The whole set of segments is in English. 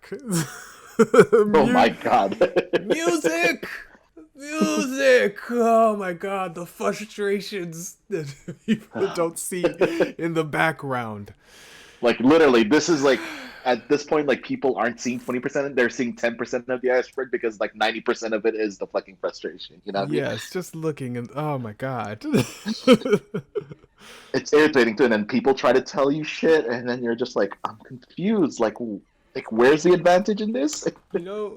fuck. Oh my God. Music! Music! Oh my god, the frustrations that people don't see in the background. Like literally, this is like at this point, like people aren't seeing 20%, they're seeing 10% of the iceberg because like 90% of it is the fucking frustration. You know what I mean? Yes, just looking and oh my god. It's irritating too, and then people try to tell you shit, and then you're just like, I'm confused. Like where's the advantage in this? You know,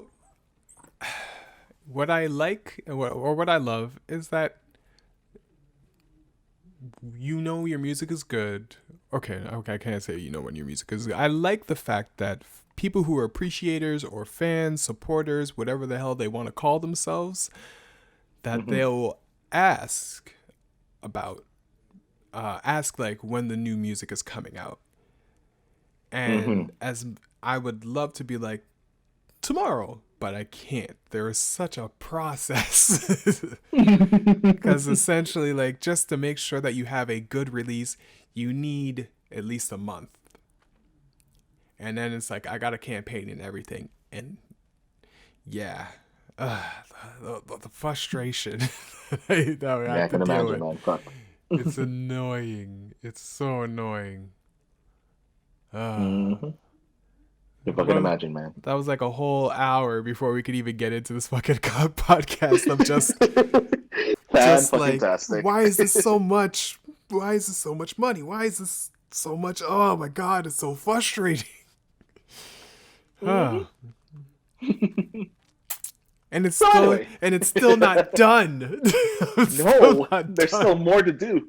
what I like or what I love is that you know your music is good. Okay, I can't say you know when your music is good. I like the fact that people who are appreciators or fans, supporters, whatever the hell they want to call themselves, that Hmm. they'll ask about, ask like when the new music is coming out. And Hmm. as I would love to be like, tomorrow, but I can't. There is such a process. Because essentially, like, just to make sure that you have a good release, you need at least a month. And then it's like, I got a campaign and everything. And yeah, uh, the frustration that we Yeah, have I to can deal imagine, with. man. Fuck. It's annoying. It's so annoying. Uh, Hmm. You fucking well, imagine, man. that was like a whole hour before we could even get into this fucking podcast of Fan just fucking like, tastic. why is this so much? Why is this so much money? Why is this so much? Oh my god, it's so frustrating. Huh. And it's So still anyway, not done. It's still no, not there's done. still more to do.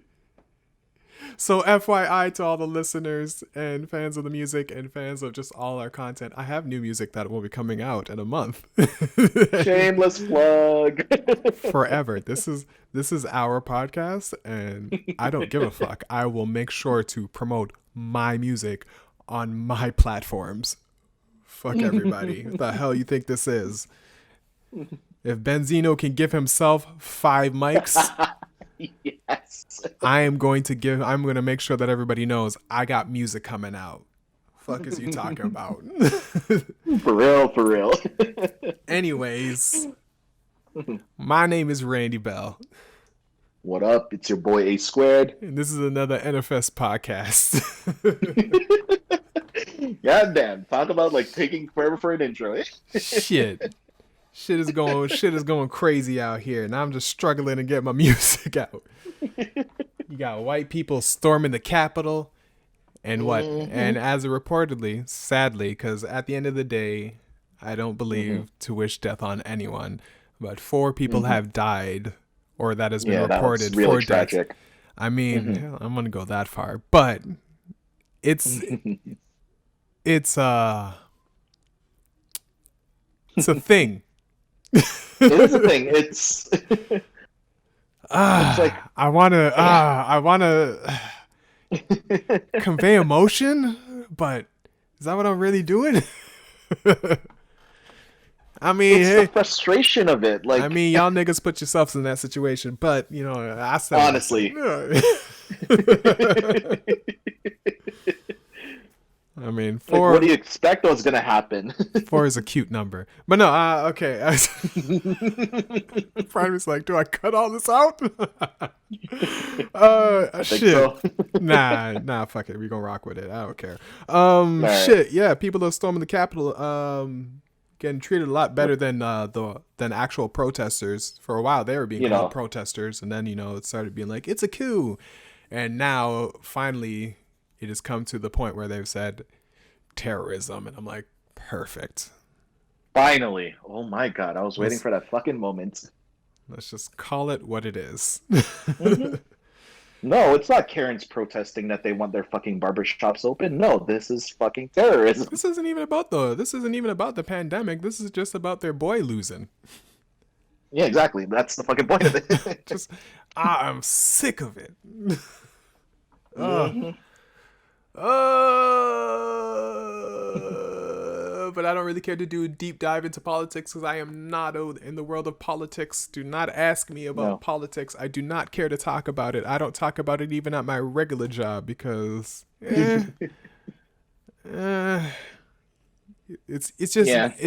So FYI to all the listeners and fans of the music and fans of just all our content, I have new music that will be coming out in a month. Shameless plug. Forever. This is our podcast and I don't give a fuck. I will make sure to promote my music on my platforms. Fuck everybody. What the hell you think this is? If Benzino can give himself 5 mics, Yes. I'm going to make sure that everybody knows I got music coming out. Fuck is you talking about? For real, for real. Anyways, my name is Randy Bell. What up? It's your boy A Squared. And this is another NFS podcast. God damn. Talk about like taking forever for an intro. Eh? Shit. Shit is going crazy out here, and I'm just struggling to get my music out. You got white people storming the Capitol, and what? Mm-hmm. And as reportedly, sadly, because at the end of the day, I don't Mm-hmm. believe to wish death on anyone, but 4 people Mm-hmm. have died, or that has been Yeah, that's reported really for deaths. tragic. I mean, Mm-hmm. hell, I'm gonna go that far, but it's it's uh it's a thing. It is a thing. It's like I wanna convey emotion, but is that what I'm really doing? I mean, it's the hey, frustration of it. I Like mean, y'all niggas put yourselves in that situation, but you know, I said what I honestly. said. I mean, Like what do four you expect was gonna happen? four is a cute number, but no, okay. Primate's like, do I cut all this out? I think Shit. so. Nah, fuck it. We gonna rock with it. I don't care. All right. Shit. Yeah, people are storming the Capitol. Getting treated a lot better than than actual protesters. For a while, they were being You called know, protesters, and then it started being like it's a coup, and now finally it has come to the point where they've said terrorism, and I'm like, perfect. finally. Oh my God, I was waiting Let's for that fucking moment. let's just call it what it is. Hmm. No, it's not Karens protesting that they want their fucking barber shops open. No, this is fucking terrorism. This isn't even about the pandemic. This is just about their boy losing. Yeah, exactly. That's the fucking point of it. Just I'm sick of it. uh, Hmm. but I don't really care to do a deep dive into politics because I am not in the world of politics. Do not ask me about No. politics. I do not care to talk about it. I don't talk about it even at my regular job because It's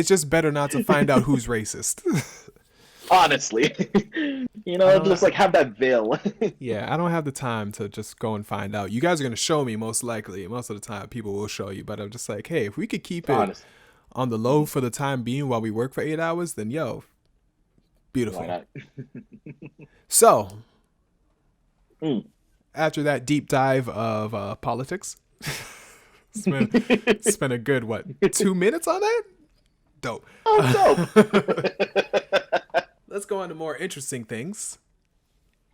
just better not to find out who's racist. Honestly, just like have that veil. Yeah, I don't have the time to just go and find out. You guys are gonna show me most likely. Most of the time, people will show you. But I'm just like, hey, if we could keep it on the low for the time being while we work for 8 hours, then beautiful. Why not? So, after that deep dive of politics, spent a good 2 minutes on that. Dope. Oh, dope. Let's go on to more interesting things.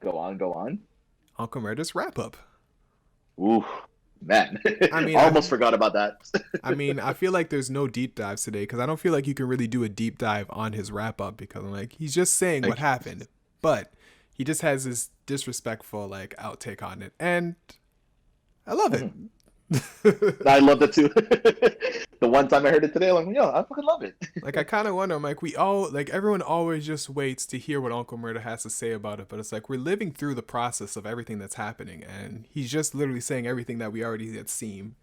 Go on. Uncle Murder's wrap up. Ooh, man. I almost forgot about that. I feel like there's no deep dives today because I don't feel like you can really do a deep dive on his wrap up because I'm like, he's just saying what happened, but he just has this disrespectful outtake on it, and I love it. I love it too. The one time I heard it today, I'm like, I fucking love it. I kind of wonder, I'm like, everyone always just waits to hear what Uncle Murder has to say about it, but it's like we're living through the process of everything that's happening, and he's just literally saying everything that we already had seen.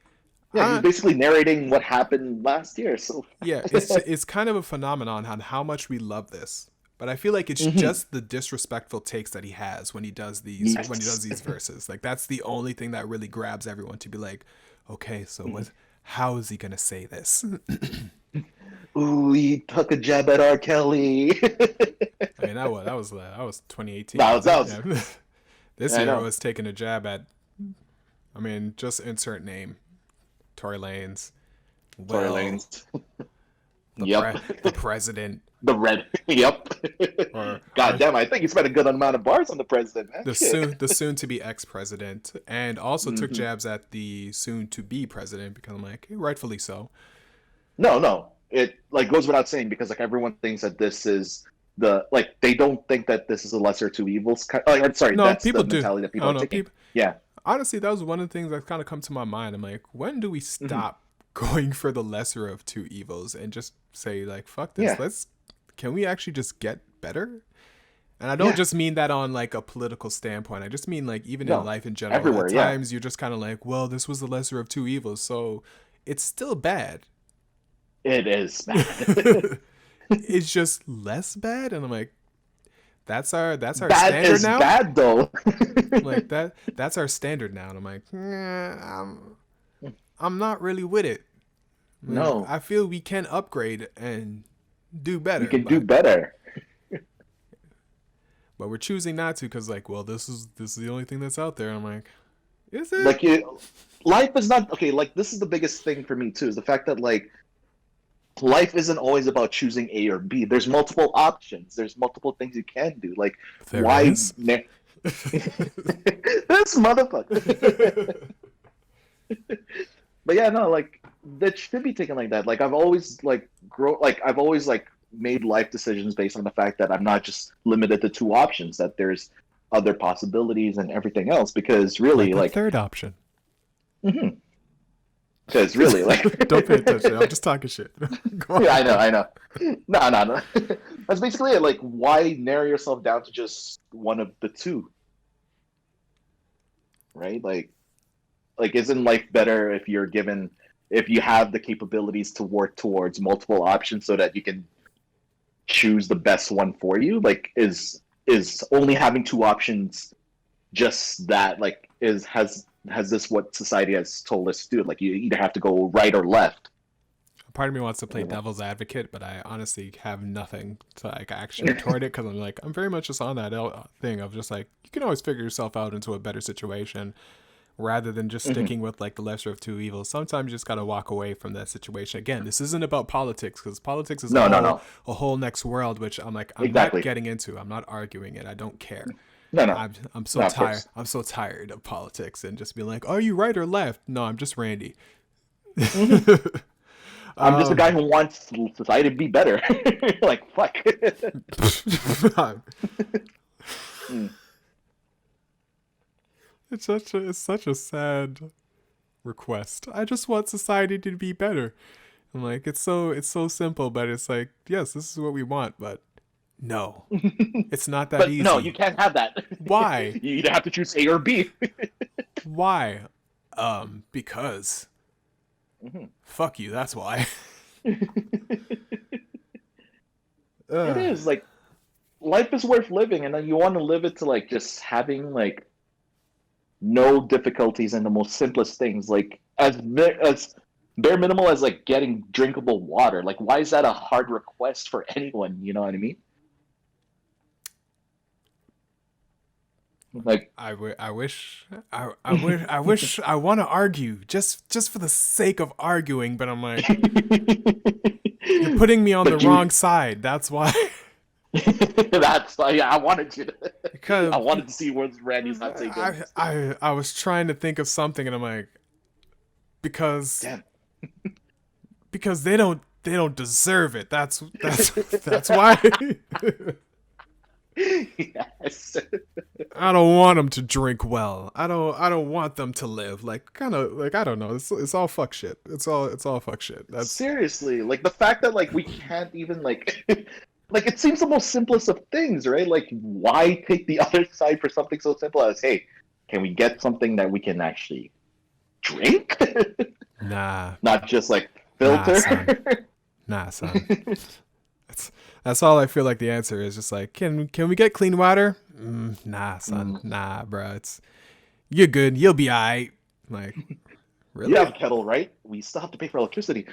Yeah, he's basically narrating what happened last year. So yeah, it's kind of a phenomenon on how much we love this. But I feel like it's just the disrespectful takes that he has when he does these verses. That's the only thing that really grabs everyone to be like, okay, so how is he gonna say this? Ooh, he took a jab at R. Kelly. That was 2018. This year I was taking a jab at. Just insert name. Tory Lanez. Tory Lanez. The president. The red. Yep. God damn, I think he spent a good amount of bars on the president, man. The soon to be ex-president, and also took jabs at the soon to be president because I'm like, rightfully so. No. It goes without saying because everyone thinks that this is they don't think that this is a lesser of two evils. No, that's people the mentality that people are taking. Yeah. Honestly, that was one of the things that kind of come to my mind. I'm like, when do we stop going for the lesser of two evils and just say fuck this? Yeah. Can we actually just get better? And I don't just mean that on a political standpoint. I just mean even in life in general. Everywhere, at times you're just kind of well, this was the lesser of two evils, so it's still bad. It is bad. It's just less bad, and I'm like, that's our bad standard is now. Bad though. That's our standard now, and I'm like, I'm not really with it. No, I feel we can upgrade and do better. We can do better. But we're choosing not to because this is the only thing that's out there. I'm like, is it? Life is not okay. This is the biggest thing for me too, is the fact that life isn't always about choosing A or B. There's multiple options. There's multiple things you can do. Why? This motherfucker. But yeah, no, that should be taken like that. I've always I've always made life decisions based on the fact that I'm not just limited to two options, that there's other possibilities and everything else, because really third option. Because really don't pay attention. I'm just talking shit. Yeah, I know. No. That's basically it. Why narrow yourself down to just one of the two? Right? Isn't life better if you have the capabilities to work towards multiple options so that you can choose the best one for you? Is only having two options just that? Has this what society has told us to do? You either have to go right or left. Part of me wants to play devil's advocate, but I honestly have nothing to actually retort it because I'm very much just on that thing of just you can always figure yourself out into a better situation, rather than just sticking with the lesser of two evils. Sometimes you just gotta walk away from that situation. Again, this isn't about politics because politics is a whole next world, which I'm not getting into. I'm not arguing it. I don't care. No. I'm so tired. I'm so tired of politics and just being are you right or left? No, I'm just Randy. I'm just a guy who wants society to be better. Fuck. It's such a sad request. I just want society to be better. I'm it's so simple, but it's yes, this is what we want, but no, it's not that easy. No, you can't have that. Why? You either have to choose A or B. Why? Because fuck you, that's why. It is like life is worth living, and then you want to live it to like just having like no difficulties in the most simplest things, like as bare minimal as like getting drinkable water. Like, why is that a hard request for anyone? You know what I mean? Like, I wish I wish I want to argue just for the sake of arguing, but I'm like, you're putting me on the wrong side. That's why. that's why, yeah, I wanted you to. Because I wanted to see where Randy's hot take goes. I was trying to think of something, and I'm like, because Damn. because they don't deserve it. That's why. Yes. I don't want them to drink well. I don't want them to live like kind of like I don't know. It's all fuck shit. It's all fuck shit. That's Seriously, like the fact that like we can't even like like it seems the most simplest of things, right? Like why take the other side for something so simple as, hey, can we get something that we can actually drink? nah. Not just like filter. Nah, son. That's all I feel like the answer is. Just like, can we get clean water? Nah, son. Nah, bro. You're good. You'll be alright. Like, really? You have a kettle, right? We still have to pay for electricity.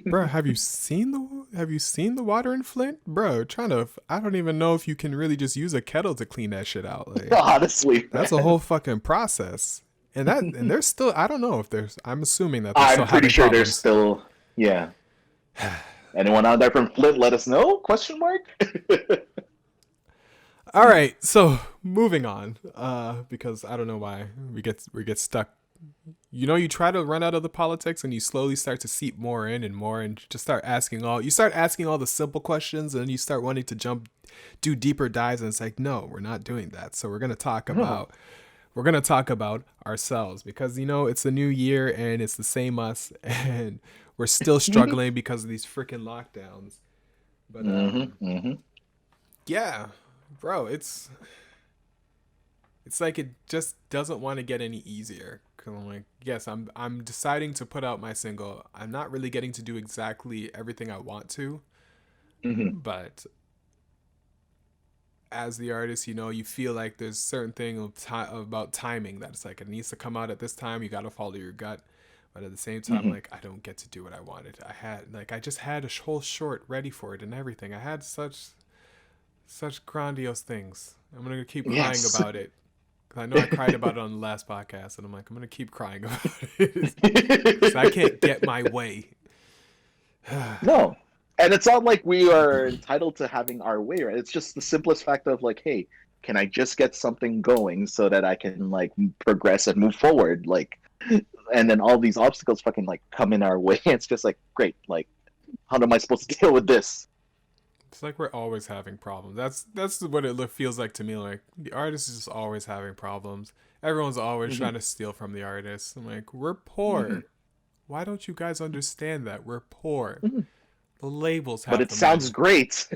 Bro, have you seen the water in Flint? Bro, I don't even know if you can really just use a kettle to clean that shit out. Like, honestly, that's a whole fucking process. And there's still, I don't know if I'm assuming that they're still I'm pretty having sure problems. there's still, yeah. Anyone out there from Flint, let us know? Question mark. All right, so moving on, because I don't know why we get stuck. You try to run out of the politics, and you slowly start to seep more in and more, and just start asking all the simple questions, and then you start wanting to do deeper dives, and it's like, no, we're not doing that. So we're gonna talk about ourselves, because it's the new year and it's the same us, and we're still struggling because of these freaking lockdowns. But yeah, bro, it's like it just doesn't want to get any easier. Cause I'm like, yes, I'm deciding to put out my single. I'm not really getting to do exactly everything I want to, but as the artist, you feel like there's certain thing about timing that it's like it needs to come out at this time. You got to follow your gut. But at the same time, like, I don't get to do what I wanted. I just had a whole short ready for it and everything. I had such grandiose things. I'm going to keep crying about it. Because I know I cried about it on the last podcast. And I'm like, I'm going to keep crying about it. Because I can't get my way. No. And it's not like we are entitled to having our way, right? It's just the simplest fact of like, hey, can I just get something going so that I can like progress and move forward? Like, and then all these obstacles fucking like come in our way. It's just like, great, like, how am I supposed to deal with this? It's like we're always having problems. That's what it feels like to me. Like the artist is just always having problems. Everyone's always trying to steal from the artist. I'm like, we're poor. Why don't you guys understand that we're poor? The labels have. But it sounds great.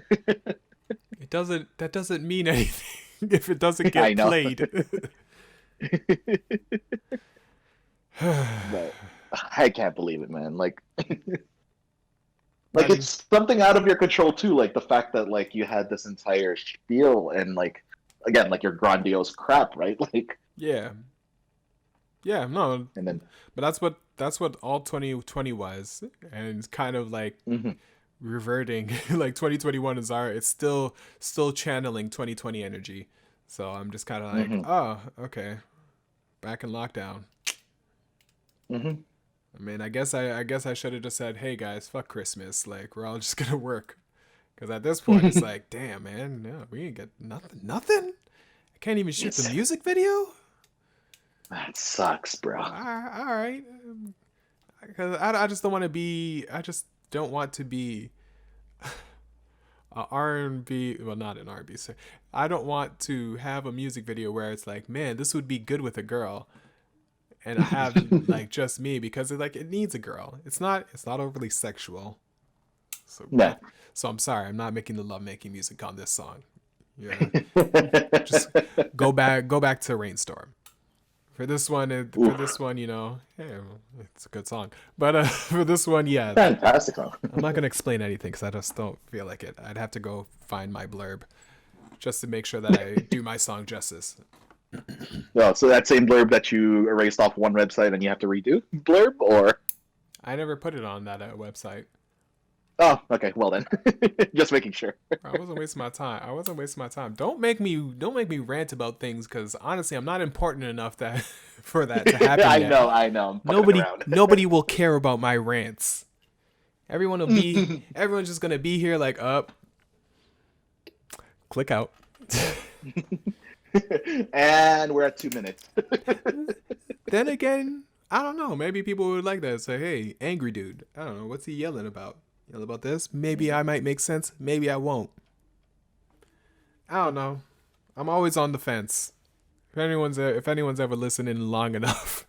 It doesn't. That doesn't mean anything if it doesn't get played. But I can't believe it, man. Like, like it's something out of your control too. Like the fact that like you had this entire spiel and like again like your grandiose crap, right? Like yeah, no. And then, but that's what all 2020 was, and it's kind of like reverting. Like 2021 is it's still channeling 2020 energy. So I'm just kind of like, oh, okay, back in lockdown. I mean, I guess I should have just said, hey guys, fuck Christmas. Like, we're all just gonna work. Because at this point, it's like, damn, man, no, we ain't get nothing. I can't even shoot the music video. That sucks, bro. All right. Because I just don't want to be. I just don't want to be a R&B. Well, not an R&B. So I don't want to have a music video where it's like, man, this would be good with a girl. And I have like just me, because it needs a girl. It's not overly sexual. So no. So I'm sorry, I'm not making the lovemaking music on this song. Yeah. Just go back to Rainstorm. For this one, you know, hey, it's a good song. But for this one, yeah, Fantastic song. I'm not gonna explain anything because I just don't feel like it. I'd have to go find my blurb just to make sure that I do my song justice. Well, so that same blurb that you erased off one website and you have to redo blurb, or? I never put it on that website. Oh, okay. Well then, just making sure. I wasn't wasting my time. Don't make me rant about things because honestly, I'm not important enough that for that to happen. I yet. know. Nobody will care about my rants. Everyone's just gonna be here like up. Click out. And we're at 2 minutes. Then again, I don't know. Maybe people would like that. Say, hey, angry dude. I don't know. What's he yelling about? Yell about this? Maybe I might make sense. Maybe I won't. I don't know. I'm always on the fence. If anyone's ever listening long enough,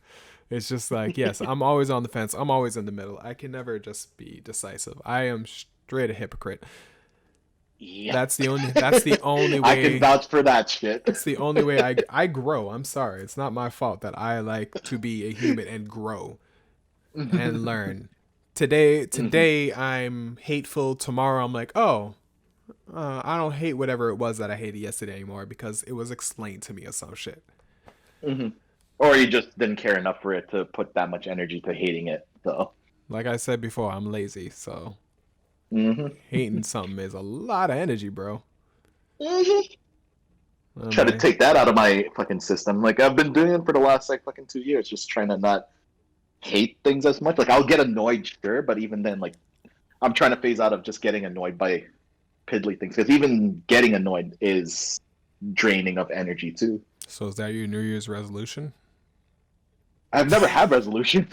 it's just like, yes, I'm always on the fence. I'm always in the middle. I can never just be decisive. I am straight a hypocrite. Yeah. That's the only way I can vouch for that shit. It's the only way I grow. I'm sorry. It's not my fault that I like to be a human and grow and learn. Today I'm hateful. Tomorrow I'm like, oh, I don't hate whatever it was that I hated yesterday anymore because it was explained to me or some shit. Mm-hmm. Or you just didn't care enough for it to put that much energy to hating it. So, like I said before, I'm lazy. So hating something is a lot of energy, bro. Try to take that out of my fucking system. Like I've been doing it for the last like fucking 2 years, just trying to not hate things as much. Like I'll get annoyed, sure, but even then, like I'm trying to phase out of just getting annoyed by piddly things because even getting annoyed is draining of energy too. So is that your New Year's resolution? I've never had resolution.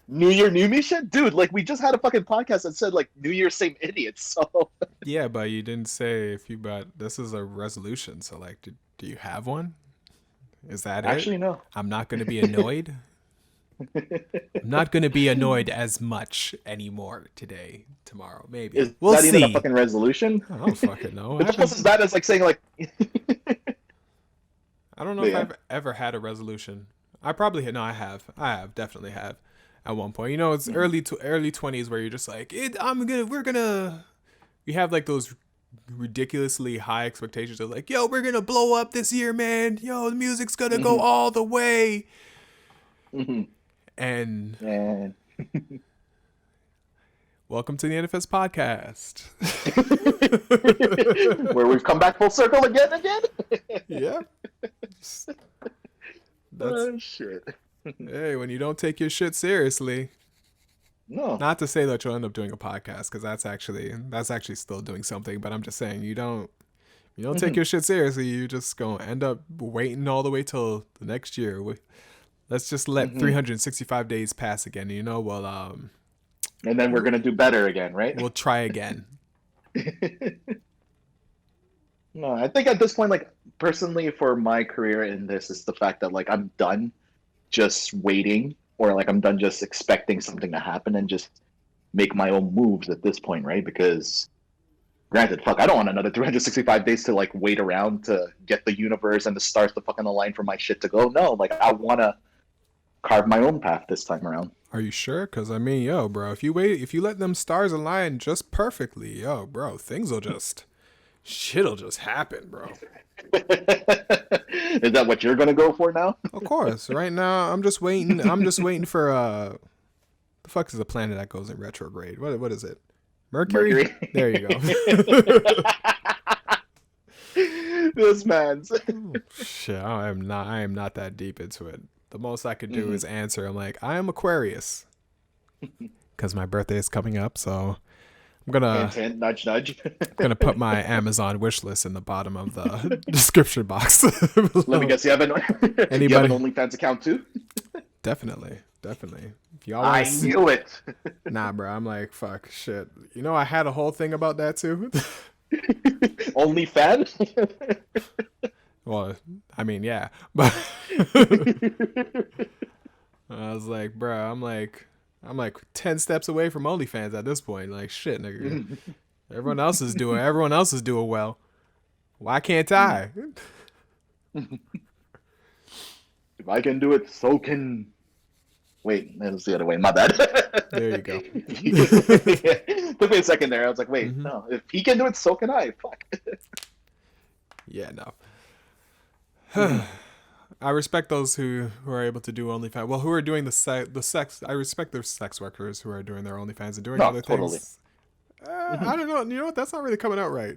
New Year, new me shit? Dude, like we just had a fucking podcast that said like New Year, same idiots. So yeah, but you didn't say but this is a resolution. So like, do you have one? Is that actually it? No. I'm not going to be annoyed. I'm not going to be annoyed as much anymore today, tomorrow, maybe. We'll see. Even a fucking resolution? I don't fucking know. It's almost as bad as like saying like. I don't know if I've ever had a resolution. I probably no, I have. Definitely have. At one point, you know, it's early 20s where you're just like, we have like those ridiculously high expectations of like, yo, we're gonna blow up this year, man. Yo, the music's gonna go all the way. And welcome to the NFS Podcast, where we've come back full circle again. Yeah. Oh shit. Hey, when you don't take your shit seriously. No. Not to say that you'll end up doing a podcast, because that's actually still doing something. But I'm just saying, you don't take your shit seriously. You just gonna end up waiting all the way till the next year. Let's just let 365 days pass again. You know, and then we're gonna do better again, right? We'll try again. No, I think at this point, like personally, for my career in this, is the fact that like I'm done just waiting, or like I'm done just expecting something to happen and just make my own moves at this point, right? Because granted, fuck, I don't want another 365 days to like wait around to get the universe and the stars to fucking align for my shit to go. No, like I want to carve my own path this time around. Are you sure? Because I mean, yo, bro, if you let them stars align just perfectly, yo, bro, shit'll just happen, bro. Is that what you're gonna go for now? Of course. Right now, I'm just waiting for the fuck is the planet that goes in retrograde? What is it? Mercury? There you go. This man's. Oh, shit, I am not that deep into it. The most I could do is answer. I'm like, I am Aquarius, because my birthday is coming up, so. I'm gonna hint, nudge, nudge. I'm gonna put my Amazon wish list in the bottom of the description box. Let me guess, you have an OnlyFans account too? Definitely. If y'all I knew it. Nah, bro. I'm like, fuck, shit. You know, I had a whole thing about that too. OnlyFans? Well, I mean, yeah, but I was like, bro, I'm like 10 steps away from OnlyFans at this point. Like, shit, nigga. Everyone else is doing well. Why can't I? If I can do it, so can. Wait, that was the other way. My bad. There you go. Took me a second there. I was like, wait, Hmm. no. If he can do it, so can I. Fuck. Yeah, no. Mhm. I respect those who are able to do OnlyFans. Well, who are doing the sex. I respect their sex workers who are doing their OnlyFans and doing No, other totally. things. Mhm. I don't know. You know what? That's not really coming out right.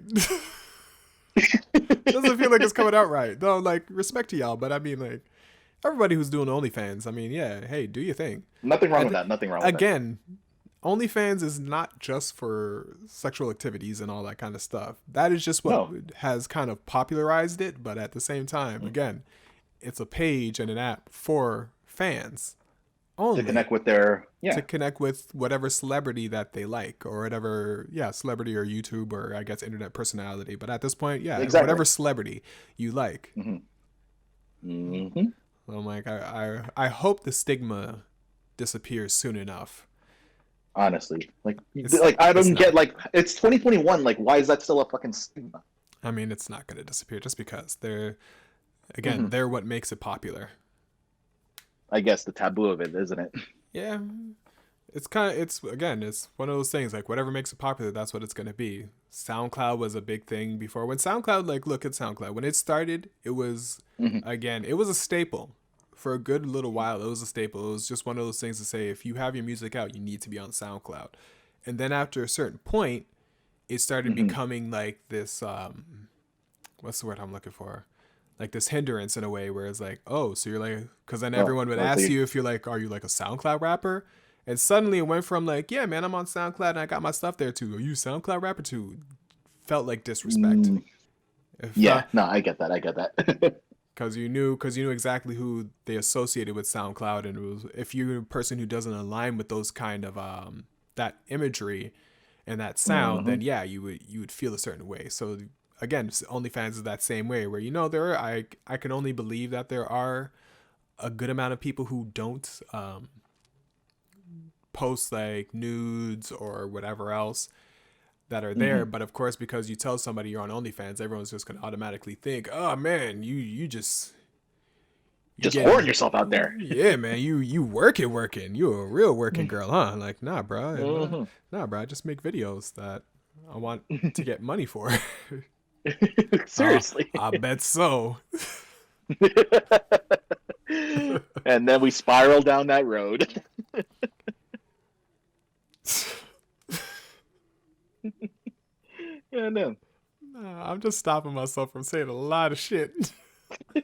Doesn't feel like it's coming out right. Though, like, respect to y'all, but I mean, like, everybody who's doing OnlyFans, I mean, yeah, hey, do your thing. Nothing wrong with And that. Nothing wrong with that. again, OnlyFans is not just for sexual activities and all that kind of stuff. That is just what No. has kind of popularized it, but at the same time, Mhm. again, it's a page and an app for fans To only connect with their to connect with whatever celebrity that they like or whatever, yeah, celebrity or YouTube or I guess internet personality. But at this point, yeah, exactly. whatever celebrity you like. Hmm. Hmm. I'm like, I hope the stigma disappears soon enough. Honestly, It's I it's don't get not. like it's 2021. Like, why is that still a fucking stigma? I mean, it's not going to disappear just because they're Hmm. again, they're what makes it popular. I guess the taboo of it, isn't it? Yeah, it's kind of it's again, it's one of those things like whatever makes it popular, that's what it's going to be. SoundCloud was a big thing before. When SoundCloud, like, look at SoundCloud. When it started, it was Hmm. again, it was a staple. For a good little while, it was a staple. It was just one of those things to say if you have your music out, you need to be on SoundCloud. And then after a certain point, it started Hmm. becoming like this what's the word I'm looking for? Like this hindrance in a way where it's like, oh, so you're like, because then Oh, everyone would oh, so ask you if you're like, are you like a SoundCloud rapper? And suddenly it went from like, yeah, man, I'm on SoundCloud and I got my stuff there too. Are you a SoundCloud rapper too? Felt like disrespect. mm, It yeah, felt no, I get that. I get that. because you knew exactly who they associated with SoundCloud, and it was if you're a person who doesn't align with those kind of that imagery and that sound, Hmm. then yeah, you would feel a certain way. So again, OnlyFans is that same way where there are, I can only believe that there are a good amount of people who don't post like nudes or whatever else that are Hmm. there. But of course, because you tell somebody you're on OnlyFans, everyone's just gonna automatically think, oh man, you just you Just whoring getting yourself out there. yeah, man, you working. You a real working girl, huh? Like, nah, bro, Hmm. nah, bro. I just make videos that I want to get money for. Seriously. I bet so. And then we spiral down that road. Yeah, no. Nah, I'm just stopping myself from saying a lot of shit. I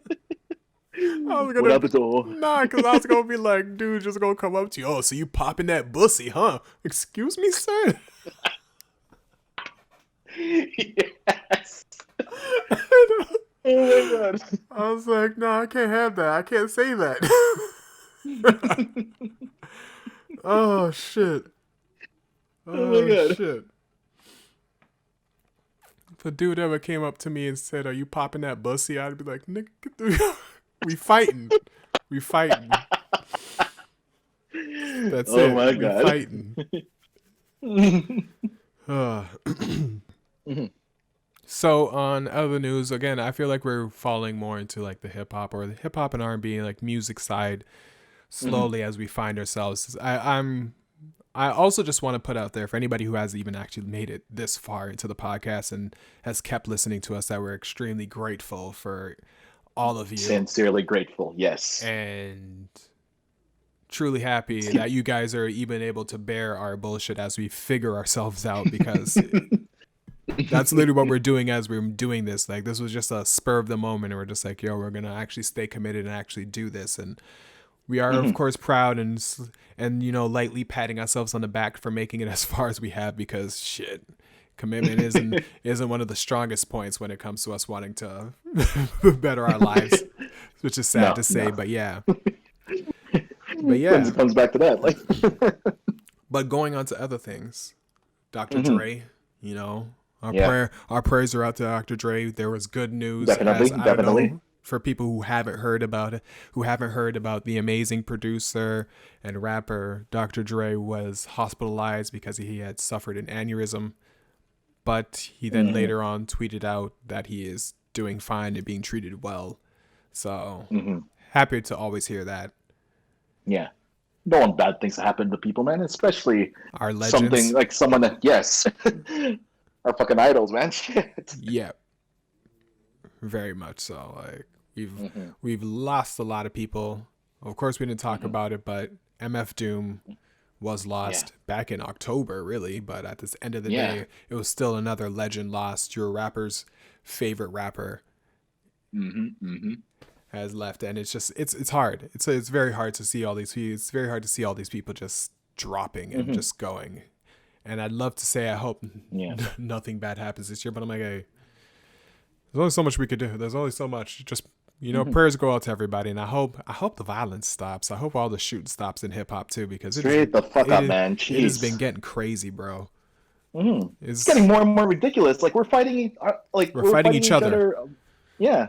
was What gonna up, all? nah, cause I was gonna be like, dude, just gonna come up to you. Oh, so you popping that bussy, huh? Excuse me, sir. Yes. Oh my I was like, no, I can't have that. I can't say that. god. Oh shit. Oh my Oh god. shit. If a dude ever came up to me and said, "Are you popping that bussy?" I'd be like, "Nigga, get the we fighting. We fighting. That's Oh it. my We god. fighting." Uh. Mhm. So on other news, again, I feel like we're falling more into like the hip hop or the hip hop and R&B like music side Mhm. slowly as we find ourselves. I also just want to put out there for anybody who has even actually made it this far into the podcast and has kept listening to us that we're extremely grateful for all of you Sincerely grateful. Yes. and truly happy See- that you guys are even able to bear our bullshit as we figure ourselves out because that's literally what we're doing as we're doing this. Like this was just a spur of the moment and we're just like, yo, we're going to actually stay committed and actually do this. And we are of Mhm. course proud and lightly patting ourselves on the back for making it as far as we have because shit, commitment isn't one of the strongest points when it comes to us wanting to better our lives, which is sad No, to say, no. but yeah. Comes back to that. Like, But going on to other things, Dr. mhm. Dre, you know, Yeah, our prayers are out to Dr. Dre. There was good news definitely, as I don't definitely. know for people who haven't heard about it, who haven't heard about the amazing producer and rapper Dr. Dre was hospitalized because he had suffered an aneurysm, but he then Hmm. later on tweeted out that he is doing fine and being treated well. So, Hmm. Happy to always hear that. Yeah. Don't want bad things to happen to people, man. Especially Our something legends. like someone that, yes, are fucking idols, man. Shit. Yeah, very much so. Like Mm-hmm. we've lost a lot of people. Of course, we didn't talk Mm-hmm. about it, but MF Doom was Yeah. lost back in October, really. But at this end of the Yeah. day, it was still another legend lost. Your rapper's favorite rapper Mm-hmm. Mm-hmm. has left, and it's hard. It's very hard to see all these. It's very hard to see all these people just dropping and Mm-hmm. just going. And I'd love to say I hope Yeah. nothing bad happens this year, but I'm like, hey, there's only so much we could do. There's only so much. Just Mm-hmm. prayers go out to everybody, and I hope the violence stops. I hope all the shooting stops in hip hop too, because Straight the fuck up, man. it has been Jeez. getting crazy, bro. Mm-hmm. It's getting Is more and more ridiculous. Like we're we're fighting fighting each each other. other. Yeah.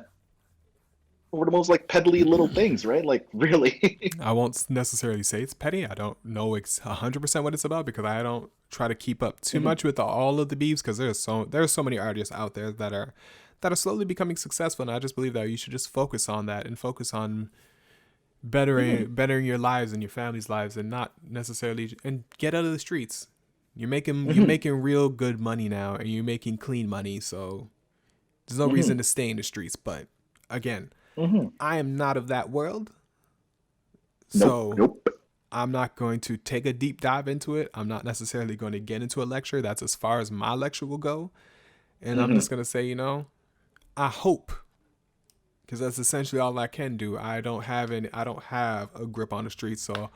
Over the most like peddly little things, right? Like really. I won't necessarily say it's petty. I don't know 100% what it's about because I don't try to keep up too Mm-hmm. much with all of the beefs because there's so many artists out there that are slowly becoming successful, and I just believe that you should just focus on that and focus on Mm-hmm. bettering your lives and your family's lives, and not necessarily and get out of the streets. You're Mm-hmm. making real good money now, and you're making clean money, so there's no Mm-hmm. reason to stay in the streets. But again, Mm-hmm. I am not of that world, Nope. so Nope. I'm not going to take a deep dive into it. I'm not necessarily going to get into a lecture. That's as far as my lecture will go. And I'm Mm-hmm. just going to say, I hope, because that's essentially all I can do. I don't have a grip on the streets, so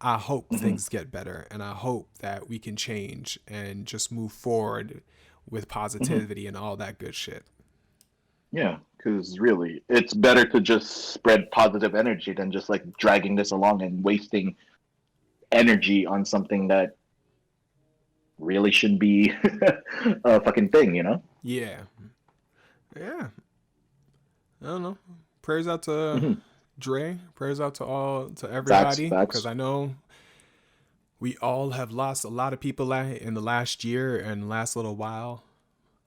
I hope Mm-hmm. things get better, and I hope that we can change and just move forward with Mm-hmm. positivity and all that good shit. Yeah, because really, it's better to just spread positive energy than just like dragging this along and wasting energy on something that really should be a fucking thing, you know? Yeah. Yeah. I don't know. Prayers out to Mm-hmm. Dre. Prayers out to Facts, everybody, because facts. I know we all have lost a lot of people in the last year and last little while.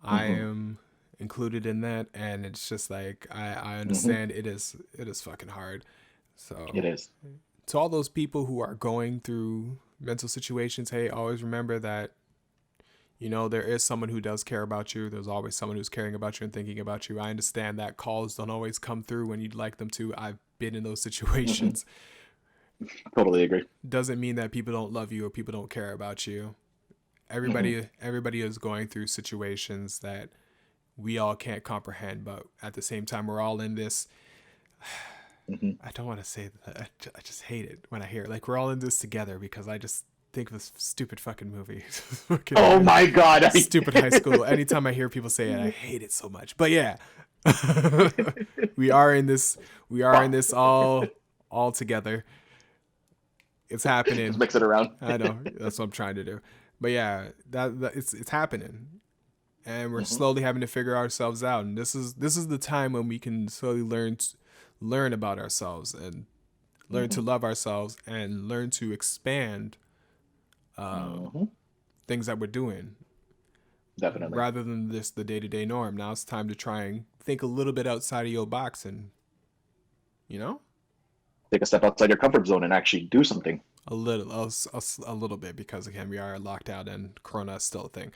I Mm-hmm. am included in that, and it's just like I Mm-hmm. understand it is fucking hard. It So is. to all those people who are going through mental situations, hey, always remember that there is someone who does care about you. There's always someone who's caring about you and thinking about you. I understand that calls don't always come through when you'd like them to. I've been in those Mm-hmm. situations. Totally agree. Doesn't mean that people don't love you or people don't care about you. Mm-hmm. Everybody is going through situations that we all can't comprehend, but at the same time we're all in this. Mm-hmm. I don't want to say that. I just hate it when I hear it. Like, we're all in this together, because I just think of this stupid fucking movie. Oh Fucking my god! stupid high school. Anytime I hear people say it, I hate it so much. But yeah. we are in this Fuck. all together. It's Just happening. mix it around. I know. That's what I'm trying to do. But yeah, that it's happening. And we're Mm-hmm. slowly having to figure ourselves out. And this is the time when we can slowly learn about ourselves, and learn Mm-hmm. to love ourselves, and learn to expand Mm-hmm. things that we're doing, Definitely. rather than the day-to-day norm. Now it's time to try and think a little bit outside of your box, and you know Take a step outside your comfort zone and actually do something. a little bit, because again, we are locked out and Corona is still a thing.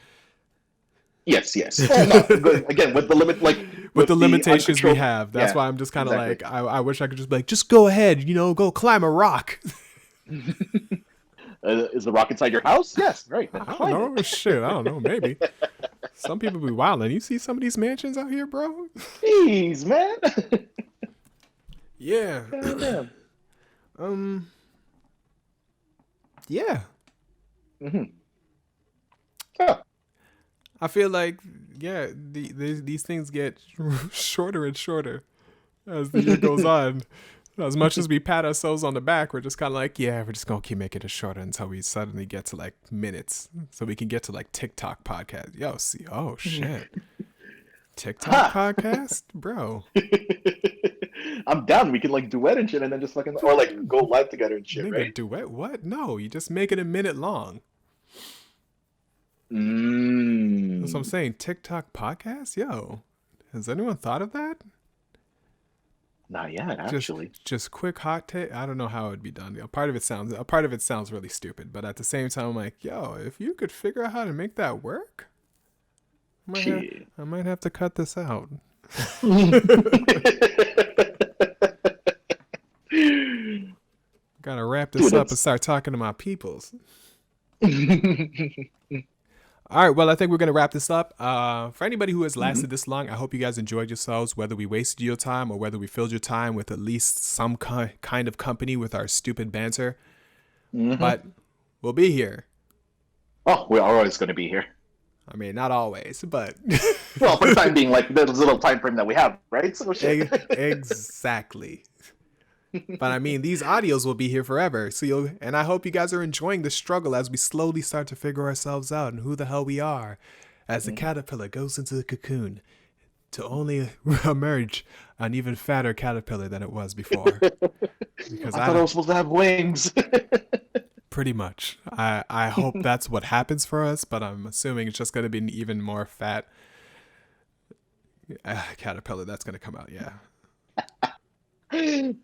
Yes, yes. Well, no, again, with the limit, like With the with the limitations we uncontrolled. have, that's Yeah, why I'm just kind of exactly. like, I wish I could just be like, just go ahead, go climb a rock. Is the rock inside your house? Yes, right. Then I don't climb know, it. shit, I don't know, maybe. Some people be wilding. You see some of these mansions out here, bro? Jeez, man. Yeah. God damn. um yeah, Mm-hmm. Yeah. I feel like, yeah, these things get shorter and shorter as the year goes on. As much as we pat ourselves on the back, we're just kind of like, yeah, we're just gonna keep making it shorter until we suddenly get to like minutes, so we can get to like TikTok podcast. Yo, see, oh shit, TikTok Ha! podcast, bro. I'm down. We can like duet and shit, and then just fucking or like go live together and shit, Nigga, right? duet? What? No, you just make it a minute long. That's what I'm Mm. saying. TikTok podcast, yo. Has anyone thought of that? Not yet, actually. Just quick hot take. I don't know how it would be done. A part of it sounds really stupid, but at the same time, I'm like, yo, if you could figure out how to make that work, I might have to cut this out. Gotta wrap this up and start talking to my peoples. All right, well, I think we're going to wrap this up. For anybody who has lasted this long, I hope you guys enjoyed yourselves, whether we wasted your time or whether we filled your time with at least some kind of company with our stupid banter. But we'll be here. Oh, we're always going to be here. I mean, not always, but... Well, for the time being, like, the little time frame that we have, right? So shit. Exactly. But I mean, these audios will be here forever. And I hope you guys are enjoying the struggle as we slowly start to figure ourselves out and who the hell we are as the caterpillar goes into the cocoon to only emerge an even fatter caterpillar than it was before. Because I thought I was supposed to have wings. Pretty much. I hope that's what happens for us, but I'm assuming it's just going to be an even more fat caterpillar that's going to come out. Yeah.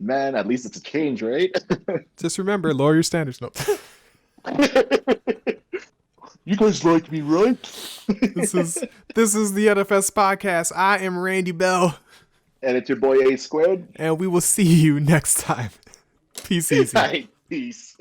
Man, at least it's a change, right? Just remember, lower your standards. No. You guys like me, right? This is the NFS Podcast. I am Randy Bell. And it's your boy A-squared. And we will see you next time. Peace easy. Peace.